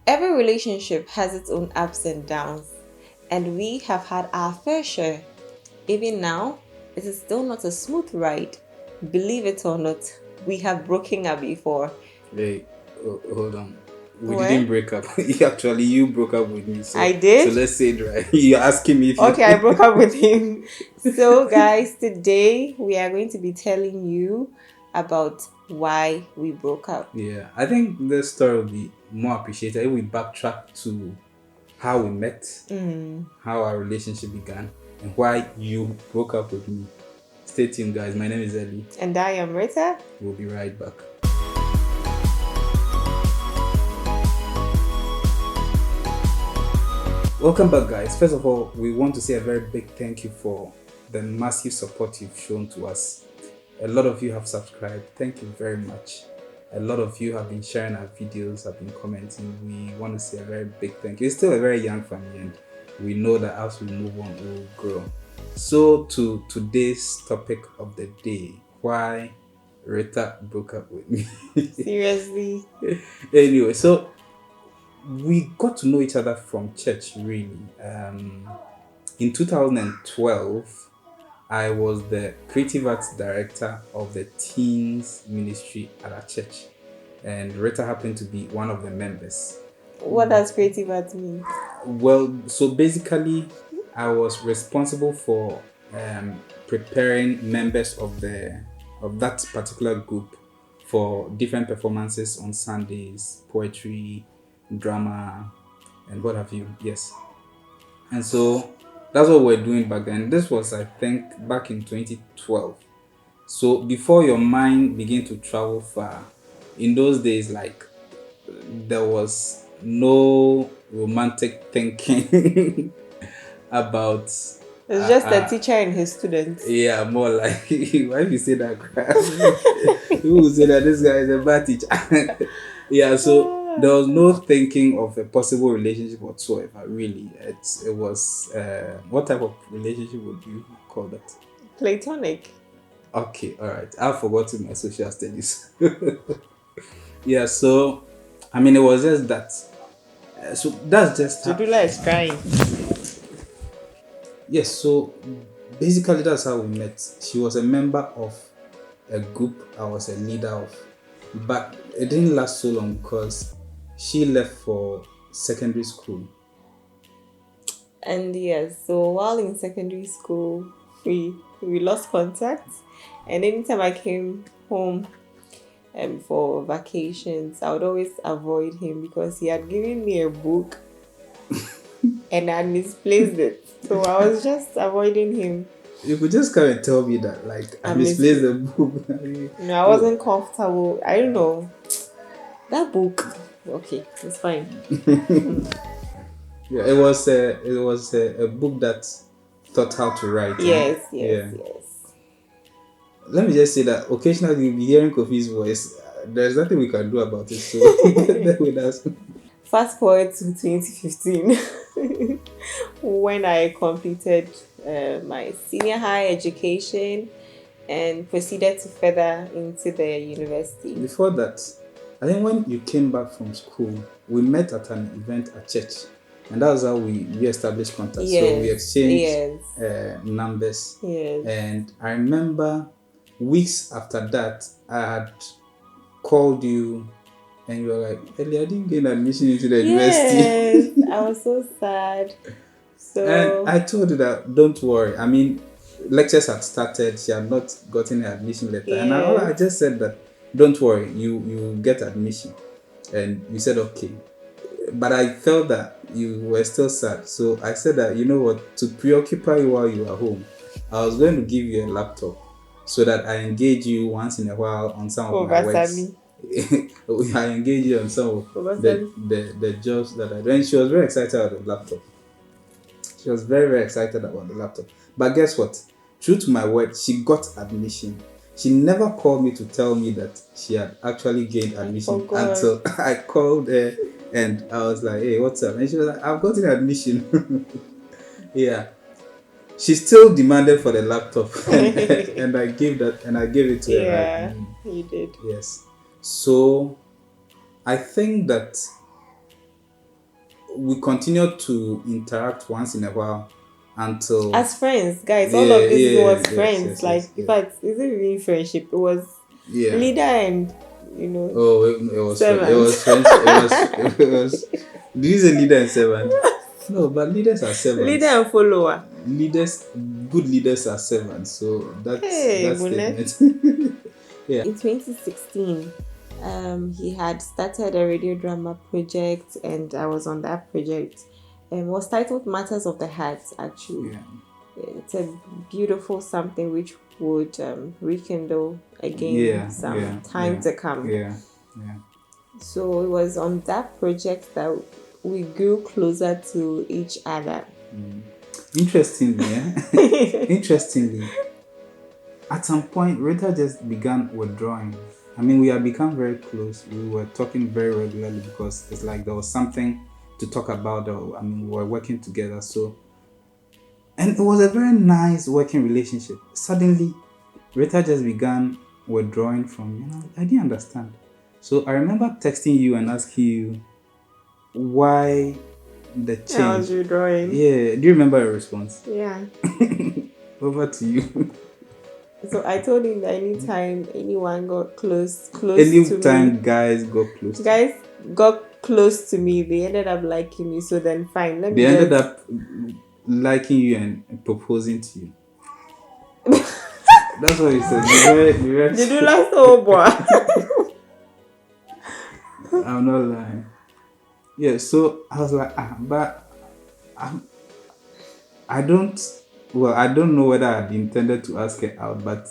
Every relationship has its own ups and downs, and we have had our fair share. Even now, it is still not a smooth ride. Believe it or not, we have broken up before. Hey, hold on. We didn't What? break up. Actually, you broke up with me. So I so did? let's say it right. You're asking me if Okay, I you. broke up with him. So, guys, today we are going to be telling you about why we broke up. Yeah, I think this story will be more appreciated if we backtrack to how we met, how our relationship began, and why you broke up with me. Stay tuned, guys. My name is Ellie. And I am Rita. We'll be right back. Welcome back, guys. First of all, we want to say a very big thank you for the massive support you've shown to us. A lot of you have subscribed. Thank you very much. A lot of you have been sharing our videos, have been commenting. We want to say a very big thank you. It's still a very young family, and we know that as we move on, we will grow. So, to today's topic of the day, why Rita broke up with me. Seriously. Anyway, so we got to know each other from church, really. In 2012, I was the creative arts director of the teens ministry at our church, and Rita happened to be one of the members. What does creative art mean? Well, so basically, I was responsible for preparing members of that particular group for different performances on Sundays, poetry, drama, and what have you. Yes, and so that's what we're doing back then. This was, I think, back in 2012. So before your mind begin to travel far, in those days, like there was no romantic thinking about It's just a teacher and his students. yeah, more like why if you say that crap? Who will say that this guy is a bad teacher? Yeah, so there was no thinking of a possible relationship whatsoever. Really, it was what type of relationship would you call that? Platonic. Okay, all right. I've forgotten my social studies. Yeah, so I mean, it was just that. So that's just how. Judula is crying. Yes, so basically that's how we met. She was a member of a group I was a leader of, but it didn't last so long because she left for secondary school. And yes, so while in secondary school, we lost contact. And anytime I came home for vacations, I would always avoid him because he had given me a book and I misplaced it. So I was just avoiding him. You could just come and tell me that, like, I misplaced the book. No, I wasn't comfortable. I don't know. That book. Okay, it's fine. Yeah, it was a book that taught how to write. Yes. Let me just say that occasionally you'll be hearing Kofi's voice. There's nothing we can do about it. So bear with us. Fast forward to 2015 when I completed my senior high education and proceeded to further into the university. Before that, I think when you came back from school, we met at an event at church, and that was how we established contact. Yes, so we exchanged numbers. Yes. And I remember weeks after that, I had called you, and you were like, "Ellie, I didn't get admission into the university." Yes, I was so sad. So And I told you that don't worry. I mean, lectures had started. She had not gotten an admission letter, and I just said that don't worry, you get admission, and you said okay. But I felt that you were still sad, so I said that you know what, to preoccupy you while you were home, I was going to give you a laptop so that I engage you once in a while on some of my works. I engage you on some of the jobs that I do. And she was very excited about the laptop. She was very, very excited about the laptop. But guess what? True to my word, she got admission. She never called me to tell me that she had actually gained admission until I called her and I was like, "Hey, what's up?" And she was like, "I've gotten admission." Yeah. She still demanded for the laptop and I gave it to her. Yeah, you did. Yes. So I think that we continued to interact once in a while until As friends, guys, all yeah, of this yeah, was yes, friends. yes, yes, Like, in yeah, fact, is it really friendship? It was yeah. leader and, you know, Oh, it servant. was French. It was. Did you say leader and servant? No, but leaders are Leader servants. and follower. Leaders, good leaders are servants. So that's Hey, that Bonnet. statement. Yeah. In 2016, he had started a radio drama project, and I was on that project. It was titled Matters of the Heart, actually. Yeah. It's a beautiful something which would rekindle again Yeah. some Yeah. time Yeah. to come. Yeah. Yeah. So it was on that project that we grew closer to each other. Interestingly, interestingly, at some point, Rita just began withdrawing. I mean, we had become very close. We were talking very regularly because it's like there was something to talk about. I mean, we were working together. So, and it was a very nice working relationship. Suddenly, Rita just began withdrawing from, I didn't understand. So I remember texting you and asking you why the I change. was withdrawing. Yeah, do you remember your response? Yeah. Over to you. So I told him that anytime anyone got close to me, Anytime guys got close to guys got close to me, they ended up liking me. So then, fine, let they me ended just. up liking you and proposing to you. That's what you said. Did you last oh boy? I'm not lying. Yeah, so I was like, but I don't. Well, I don't know whether I'd intended to ask her out, but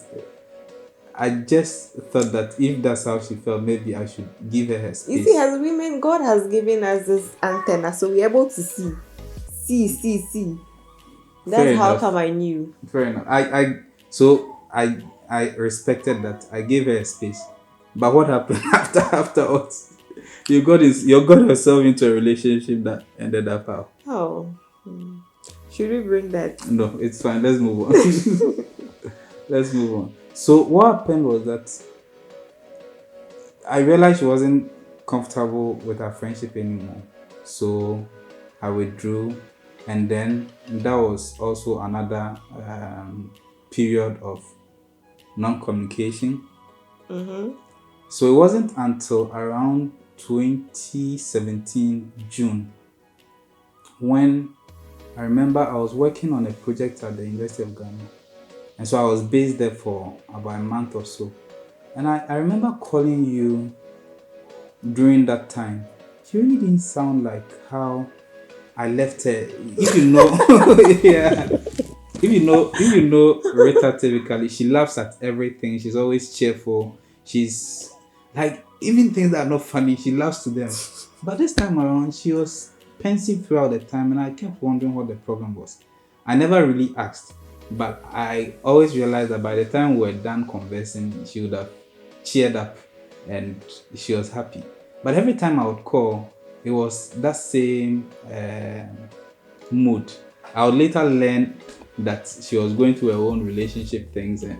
I just thought that if that's how she felt, maybe I should give her her You see, space. as women, God has given us this antenna, so we're able to see. That's Fair how enough. come I knew. Fair enough. I respected that. I gave her a space. But what happened afterwards? You got yourself into a relationship that ended up how? Oh, should we bring that? No, it's fine. Let's move on. Let's move on. So what happened was that I realized she wasn't comfortable with our friendship anymore. So I withdrew, and then that was also another period of non-communication. So it wasn't until around 2017 June when I remember I was working on a project at the University of Ghana, and so I was based there for about a month or so. And I remember calling you during that time. She really didn't sound like how I left her. If you know, yeah. If you know Rita typically, she laughs at everything. She's always cheerful. She's like even things that are not funny, she laughs to them. But this time around, she was pensive throughout the time, and I kept wondering what the problem was. I never really asked, but I always realized that by the time we were done conversing, she would have cheered up and she was happy. But every time I would call, it was that same mood. I would later learn that she was going through her own relationship things, and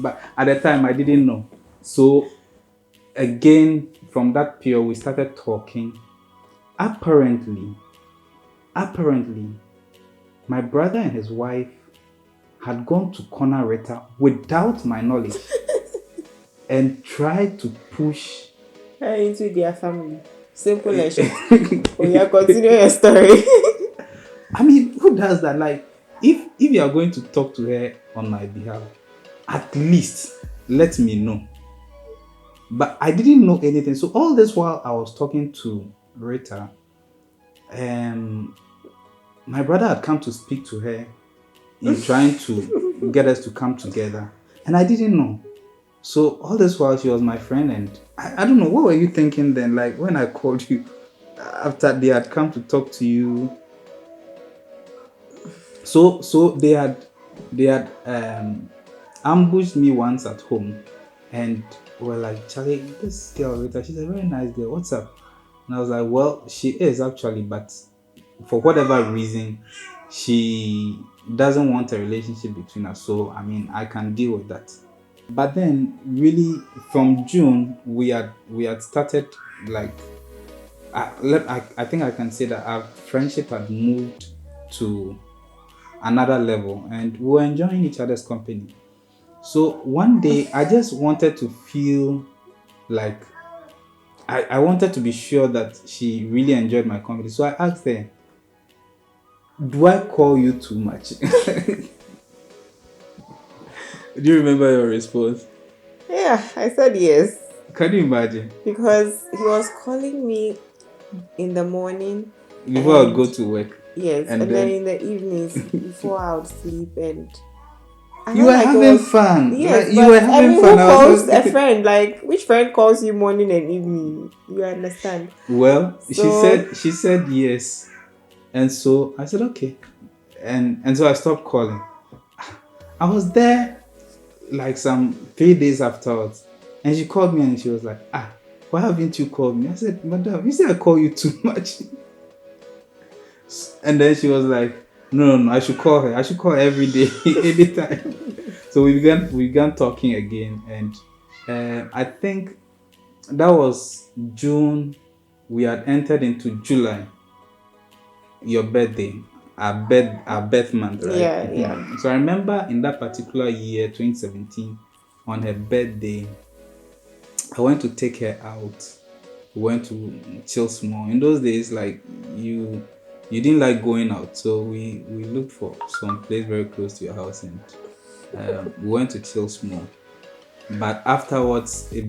but at the time I didn't know. So again, from that period, we started talking. Apparently, my brother and his wife had gone to corner Rita without my knowledge and tried to push Her into their family. Simple and short. Oh yeah, continue your story. I mean, who does that? Like, if you are going to talk to her on my behalf, at least let me know. But I didn't know anything. So all this while I was talking to Rita, my brother had come to speak to her in trying to get us to come together, and I didn't know. So all this while she was my friend, and I don't know, what were you thinking then? Like when I called you after they had come to talk to you. So they had ambushed me once at home, and were like, Charlie, this girl Rita, she's a very nice girl. What's up? And I was like, well, she is actually, but for whatever reason, she doesn't want a relationship between us. So I mean, I can deal with that. But then, really, from June, we had started like I think I can say that our friendship had moved to another level, and we were enjoying each other's company. So one day, I just wanted to feel like I wanted to be sure that she really enjoyed my company. So I asked her, "Do I call you too much?" Do you remember your response? Yeah, I said yes. Can you imagine? Because he was calling me in the morning Before I would and go to work, yes, and and then then in the evenings before I would sleep, and I you felt were like it having was fun. Like yes, you were but I having mean, fun. who I was calls a just friend? Like, which friend calls you morning and evening? You understand? well. So She said yes, and so I said okay, and so I stopped calling. I was there like some 3 days afterwards, and she called me and she was like, "Ah, why haven't you called me?" I said, "Madam, you say I call you too much." And then she was like, "No, no, no, I should call her. I should call her every day, anytime." So we began talking again, and I think that was June. We had entered into July, your birthday, our birth month, right? yeah, yeah. So I remember in that particular year, 2017, on her birthday, I went to take her out. We went to chill small. In those days, like you didn't like going out, so we looked for some place very close to your house, and we went to chill small. But afterwards, I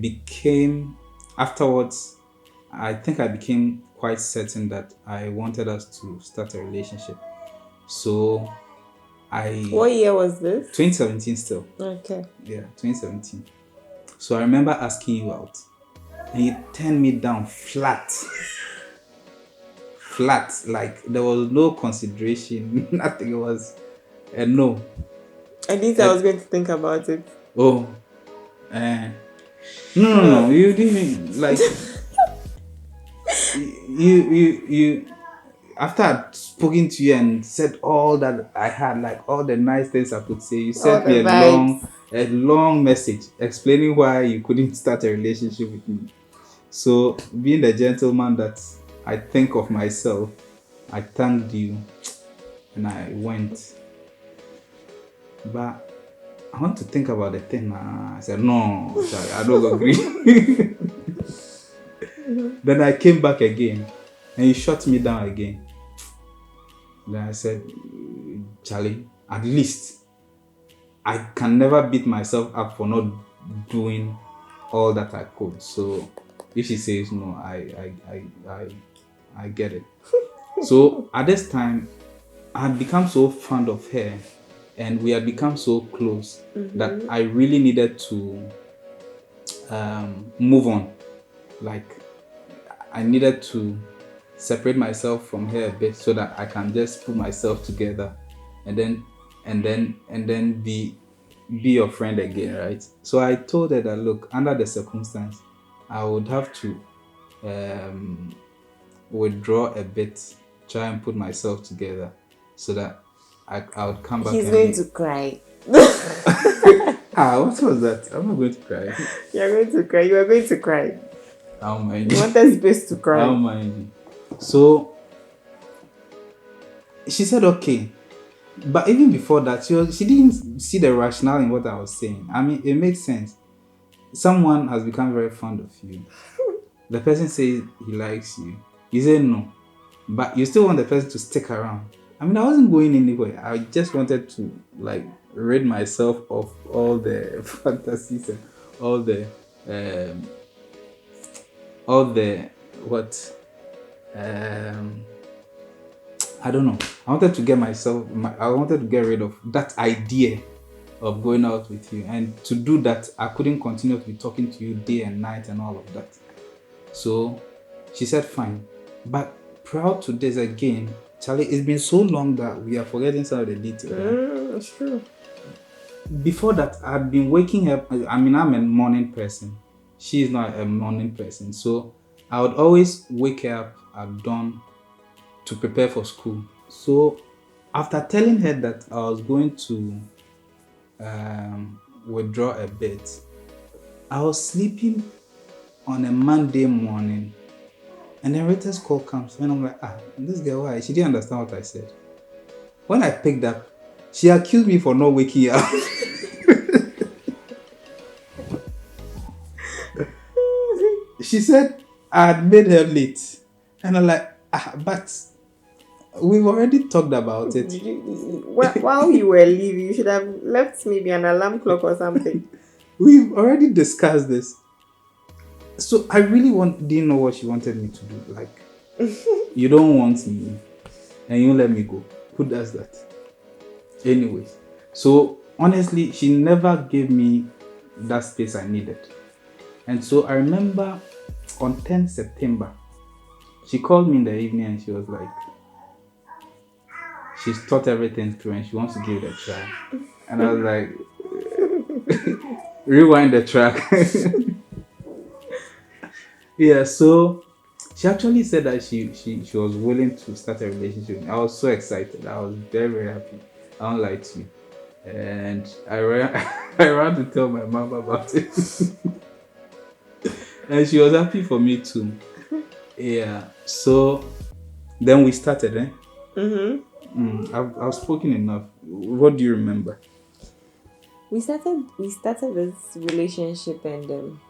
think I became quite certain that I wanted us to start a relationship. So I What year was this? 2017 still. Okay. Yeah, 2017. So I remember asking you out, and you turned me down flat. Flat, like there was no consideration, nothing. It was a no. I didn't say I was And going to think about it. oh, uh, no, no, no, No. you didn't like you. After I'd spoken to you and said all that I had, like all the nice things I could say, you All sent the me vibes. a long message explaining why you couldn't start a relationship with me. So, being the gentleman that I think of myself, I thanked you and I went. But I want to think about the thing. I said, no, sorry, I don't agree. Then I came back again and you shut me down again. Then I said, Charlie, at least I can never beat myself up for not doing all that I could. So if she says no, I get it. So at this time, I had become so fond of her and we had become so close that I really needed to move on. Like I needed to separate myself from her a bit so that I can just put myself together and then be your friend again, right? So I told her that look, under the circumstance, I would have to withdraw a bit, try and put myself together so that I would come back He's and going be to cry. what was that? I'm not going to cry. You're going to cry. You are going to cry. I don't mind You you. wanted space to I cry. don't mind you. So she said okay. But even before that, she didn't see the rationale in what I was saying. I mean, it makes sense. Someone has become very fond of you. The person says he likes you. You say no, but you still want the person to stick around. I mean, I wasn't going anywhere. I just wanted to like rid myself of all the fantasies and all the um, all the what I don't know. I wanted to get I wanted to get rid of that idea of going out with you. And to do that, I couldn't continue to be talking to you day and night and all of that. So she said, fine. But proud to this again, Charlie, it's been so long that we are forgetting some of the details. It's true. Before that, I'd been waking up. I mean, I'm a morning person. She is not a morning person. So I would always wake up at dawn to prepare for school. So after telling her that I was going to withdraw a bit, I was sleeping on a Monday morning And then Rita's call comes, and I'm like, this girl, why? She didn't understand what I said. When I picked up, she accused me for not waking up. She said I had made her late. And I'm like, but we've already talked about it. While you were leaving, you should have left maybe an alarm clock or something. We've already discussed this. So I really didn't know what she wanted me to do. Like, you don't want me and you let me go. Who does that? Anyways, so honestly, she never gave me that space I needed. And so I remember on 10th September, she called me in the evening and she was like, she's thought everything through and she wants to give it a try. And I was like, rewind the track. Yeah, so she actually said that she was willing to start a relationship with me. I was so excited. I was very, very happy. I don't lie to you. And I ran, I ran to tell my mom about it. And she was happy for me too. Yeah, so then we started, eh? I've spoken enough. What do you remember? We started this relationship and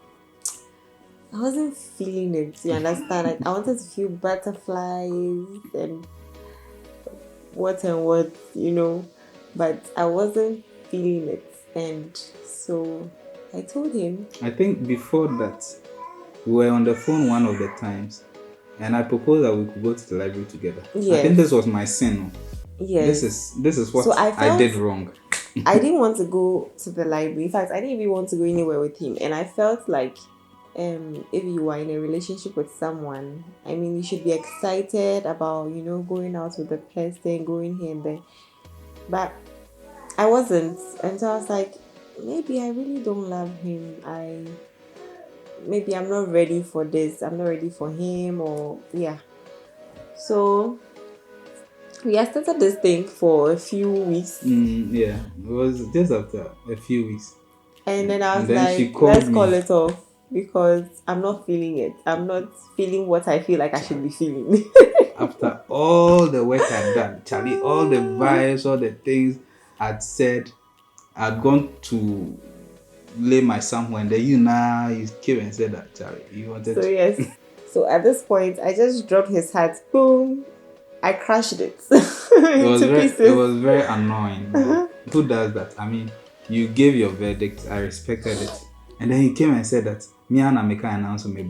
I wasn't feeling it. You understand? Like, I wanted to feel butterflies and what, but I wasn't feeling it. And so I told him. I think before that, we were on the phone one of the times, and I proposed that we could go to the library together. Yes. I think this was my sin. Yes. This is what I did wrong. I didn't want to go to the library. In fact, I didn't even want to go anywhere with him. And I felt like if you are in a relationship with someone, I mean, you should be excited about, going out with the person, going here and there. But I wasn't. And so I was like, maybe I really don't love him. Maybe I'm not ready for this. I'm not ready for him, or yeah. So we had started this thing for a few weeks. Yeah, it was just after a few weeks. And then I was like, let's call it off because I'm not feeling it. I'm not feeling what I feel like I should be feeling. After all the work I'd done, Charlie, all the vibes, all the things I'd said, I'd gone to lay my somewhere, and then you came and said that, Charlie, you wanted so, yes. So at this point, I just dropped his hat. Boom. I crashed it. It was very annoying. Who does that? I mean, you gave your verdict. I respected it. And then he came and said that, me and Amika announced me.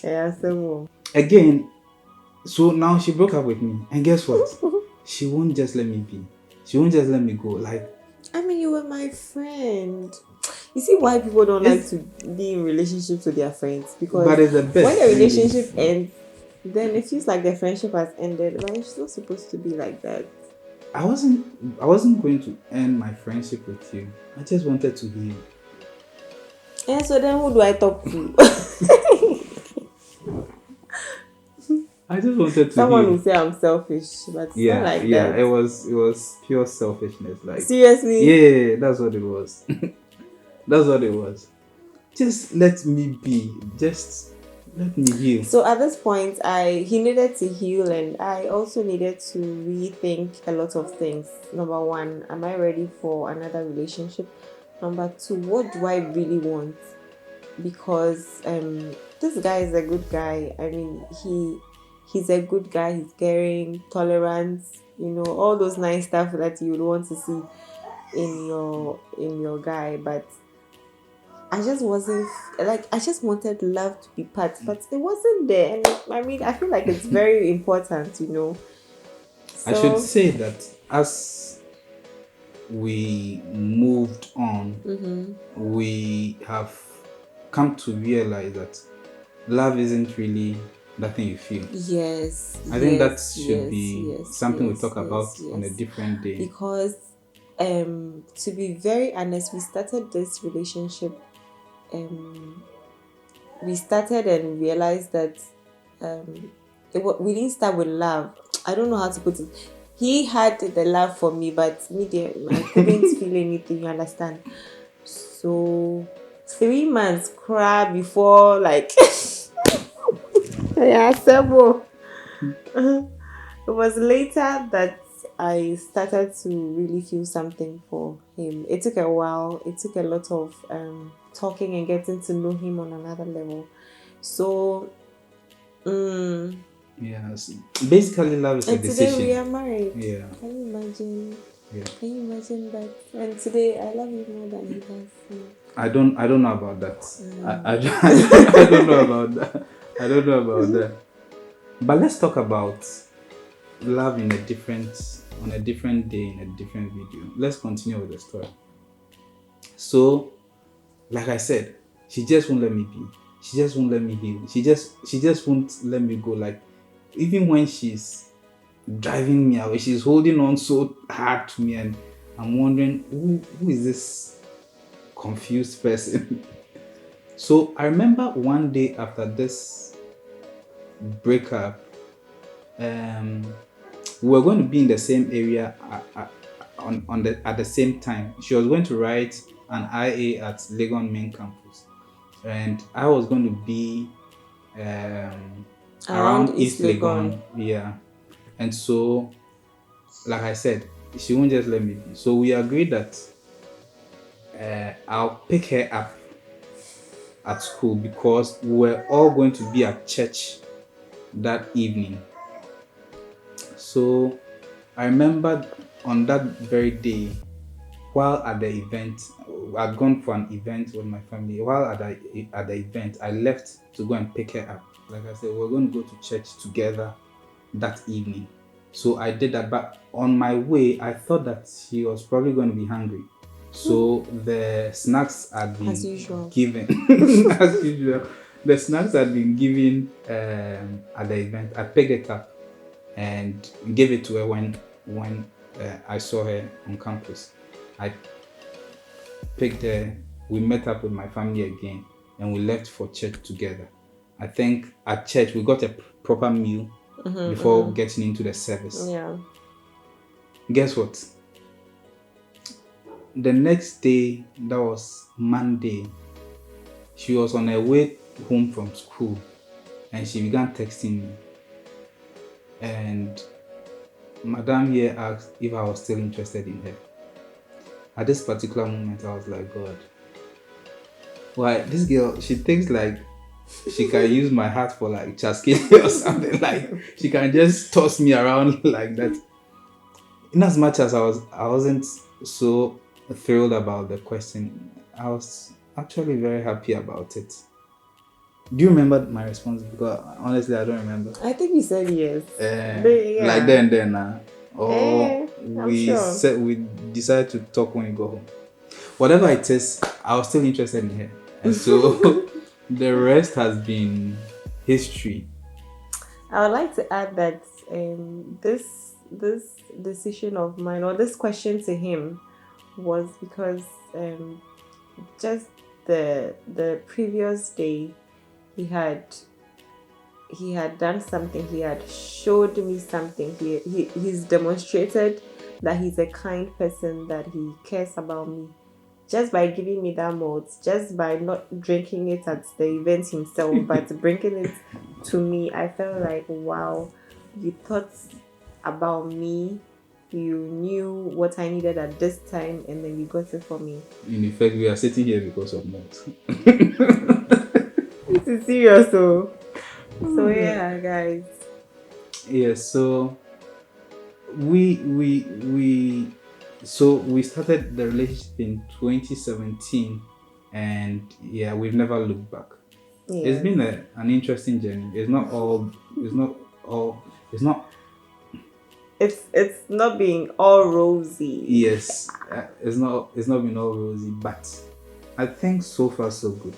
Yeah, so again, so now she broke up with me. And guess what? She won't just let me be. She won't just let me go. Like, I mean, you were my friend. You see why people don't like to be in relationships with their friends? Because but it's the best, when the relationship ends, then it feels like the friendship has ended. But it's not supposed to be like that. I wasn't going to end my friendship with you. I just wanted to heal. And so then who do I talk to? I just wanted to Someone heal. will say I'm selfish, but it's not like that. It was pure selfishness. Like, seriously? Yeah, that's what it was. That's what it was. Just let me be. Just let me heal. So at this point, he needed to heal, and I also needed to rethink a lot of things. Number one, am I ready for another relationship? Number two, what do I really want? Because this guy is a good guy. I mean, he's a good guy. He's caring, tolerant, all those nice stuff that you would want to see in your guy. But I just wasn't like, I just wanted love to be part, but it wasn't there. And I mean, I feel like it's very important, So, I should say that as we moved on, we have come to realize that love isn't really that thing you feel. Yes. I think that should be something we talk about on a different day. Because to be very honest, we started this relationship. We started and realized that we didn't start with love. I don't know how to put it. He had the love for me, but I couldn't feel anything, you understand? So 3 months cry before, like Yeah, Sebo. It was later that I started to really feel something for him. It took a while. It took a lot of talking and getting to know him on another level. So, mm, Yes. Basically, love is a and today we decision. are married. Yeah. Can you imagine? Yeah. Can you imagine that? And today I love you more than he does me. I don't know about that. Mm. I don't know about that. I don't know about that. But let's talk about love in a different on a different day in a different video. Let's continue with the story. So, like I said, she just won't let me be. She just won't let me heal. She just won't let me go. Like even when she's driving me away, she's holding on so hard to me, and I'm wondering who is this confused person. So I remember one day after this breakup, um, we were going to be in the same area at the same time. She was going to write an IA at Legon main campus, and I was going to be Around around East East Legon. Legon. Yeah, and so like I said, she won't just let me be. So we agreed that I'll pick her up at school because we were all going to be at church that evening. So I remember on that very day, while at the event, I'd gone for an event with my family. While at the event, I left to go and pick her up. Like I said, we are going to go to church together that evening. So I did that, but on my way, I thought that she was probably going to be hungry. So the snacks had As been usual. given, as usual. The snacks had been given at the event. I picked it up and gave it to her when I saw her on campus. I picked her. We met up with my family again, and we left for church together. I think at church we got a proper meal before getting into the service. Yeah. Guess what? The next day, that was Monday, she was on her way home from school and she began texting me. And Madam here asked if I was still interested in her. At this particular moment, I was like, God, why this girl, she thinks like she can use my heart for like chaskini or something. Like she can just toss me around like that. In as much as I wasn't so thrilled about the question, I was actually very happy about it. Do you remember my response? Because honestly, I don't remember. I think you said yes. Like then, or I'm sure. we decided to talk when we go home. Whatever it is, I was still interested in her, and so the rest has been history. I would like to add that this decision of mine or this question to him was because just the previous day he had done something. He had showed me something. He's demonstrated that he's a kind person, that he cares about me, just by giving me that malt, just by not drinking it at the event himself, but bringing it to me. I felt like, wow, you thought about me. You knew what I needed at this time, and then you got it for me. In effect, we are sitting here because of malt. This is serious, though. So yeah, guys. Yeah, so we so we started the relationship in 2017, and yeah, we've never looked back. It's Yeah. been an interesting journey. It's not all. It's not all. It's not. It's not being all rosy. Yes, it's not. It's not been all rosy, but I think so far so good,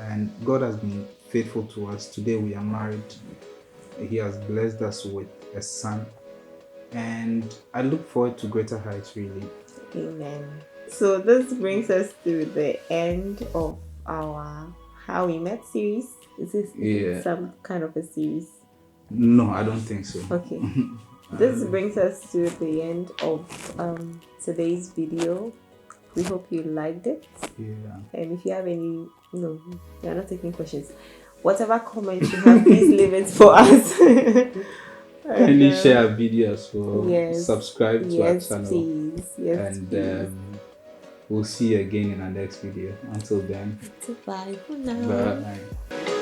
and God has been faithful to us. Today we are married. He has blessed us with a son, and I look forward to greater heights. Really. Amen. So this brings us to the end of our How We Met series. Is this some kind of a series? No, I don't think so. Okay. This brings us to the end of today's video. We hope you liked it. Yeah. And if you have any, no, we are not taking questions. Whatever comments you have, please leave it for us. And, Kindly share our videos as well. yes, Subscribe to our yes, channel. please, yes, And please. we'll see you again in our next video. Until then, Goodbye for now. bye.